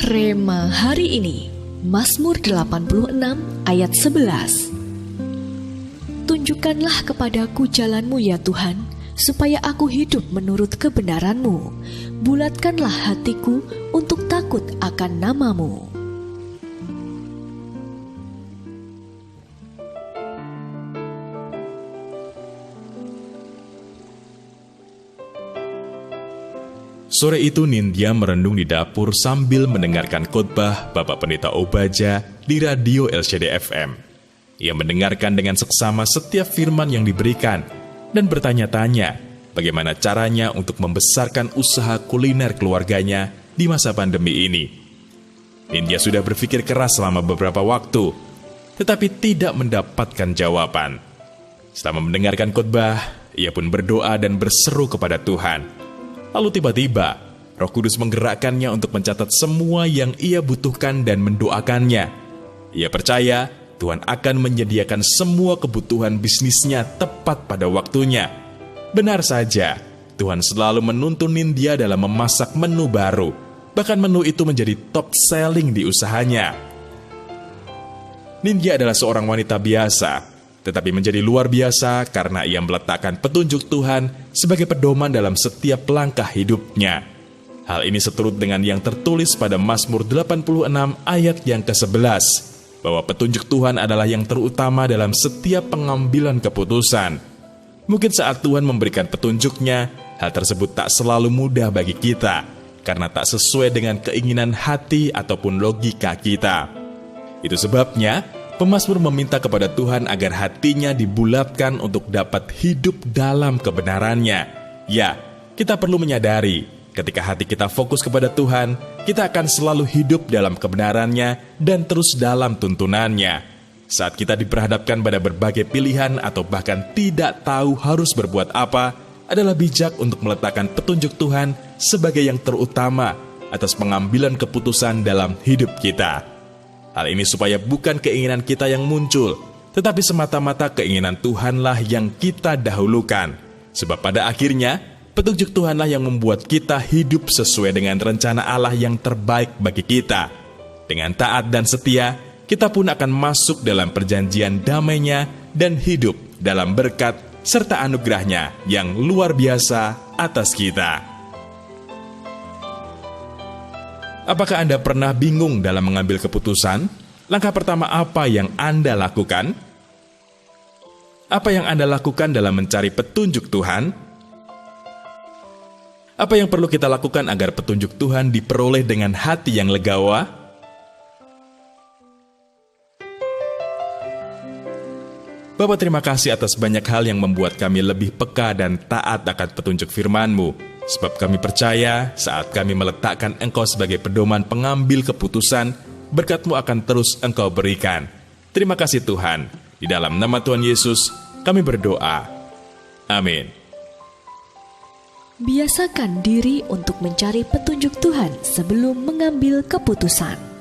Rema hari ini, Mazmur 86 ayat 11. Tunjukkanlah kepadaku jalan-Mu ya Tuhan, supaya aku hidup menurut kebenaran-Mu. Bulatkanlah hatiku untuk takut akan nama-Mu. Sore itu Nindya merenung di dapur sambil mendengarkan khotbah Bapak Pendeta Obaja di radio LCD FM. Ia mendengarkan dengan seksama setiap firman yang diberikan dan bertanya-tanya bagaimana caranya untuk membesarkan usaha kuliner keluarganya di masa pandemi ini. Nindya sudah berpikir keras selama beberapa waktu, tetapi tidak mendapatkan jawaban. Setelah mendengarkan khotbah, ia pun berdoa dan berseru kepada Tuhan. Lalu tiba-tiba, Roh Kudus menggerakkannya untuk mencatat semua yang ia butuhkan dan mendoakannya. Ia percaya Tuhan akan menyediakan semua kebutuhan bisnisnya tepat pada waktunya. Benar saja, Tuhan selalu menuntun Nindya dalam memasak menu baru. Bahkan menu itu menjadi top selling di usahanya. Nindya adalah seorang wanita biasa, tetapi menjadi luar biasa karena ia meletakkan petunjuk Tuhan sebagai pedoman dalam setiap langkah hidupnya. Hal ini seturut dengan yang tertulis pada Mazmur 86 ayat yang ke-11, bahwa petunjuk Tuhan adalah yang terutama dalam setiap pengambilan keputusan. Mungkin saat Tuhan memberikan petunjuknya, hal tersebut tak selalu mudah bagi kita, karena tak sesuai dengan keinginan hati ataupun logika kita. Itu sebabnya, pemazmur meminta kepada Tuhan agar hatinya dibulatkan untuk dapat hidup dalam kebenarannya. Ya, kita perlu menyadari, ketika hati kita fokus kepada Tuhan, kita akan selalu hidup dalam kebenarannya dan terus dalam tuntunannya. Saat kita diperhadapkan pada berbagai pilihan atau bahkan tidak tahu harus berbuat apa, adalah bijak untuk meletakkan petunjuk Tuhan sebagai yang terutama atas pengambilan keputusan dalam hidup kita. Hal ini supaya bukan keinginan kita yang muncul, tetapi semata-mata keinginan Tuhanlah yang kita dahulukan. Sebab pada akhirnya, petunjuk Tuhanlah yang membuat kita hidup sesuai dengan rencana Allah yang terbaik bagi kita. Dengan taat dan setia, kita pun akan masuk dalam perjanjian damai-Nya dan hidup dalam berkat serta anugerah-Nya yang luar biasa atas kita. Apakah Anda pernah bingung dalam mengambil keputusan? Langkah pertama apa yang Anda lakukan? Apa yang Anda lakukan dalam mencari petunjuk Tuhan? Apa yang perlu kita lakukan agar petunjuk Tuhan diperoleh dengan hati yang legawa? Bapa, terima kasih atas banyak hal yang membuat kami lebih peka dan taat akan petunjuk firman-Mu. Sebab kami percaya saat kami meletakkan Engkau sebagai pedoman pengambil keputusan, berkat-Mu akan terus Engkau berikan. Terima kasih Tuhan. Di dalam nama Tuhan Yesus, kami berdoa. Amin. Biasakan diri untuk mencari petunjuk Tuhan sebelum mengambil keputusan.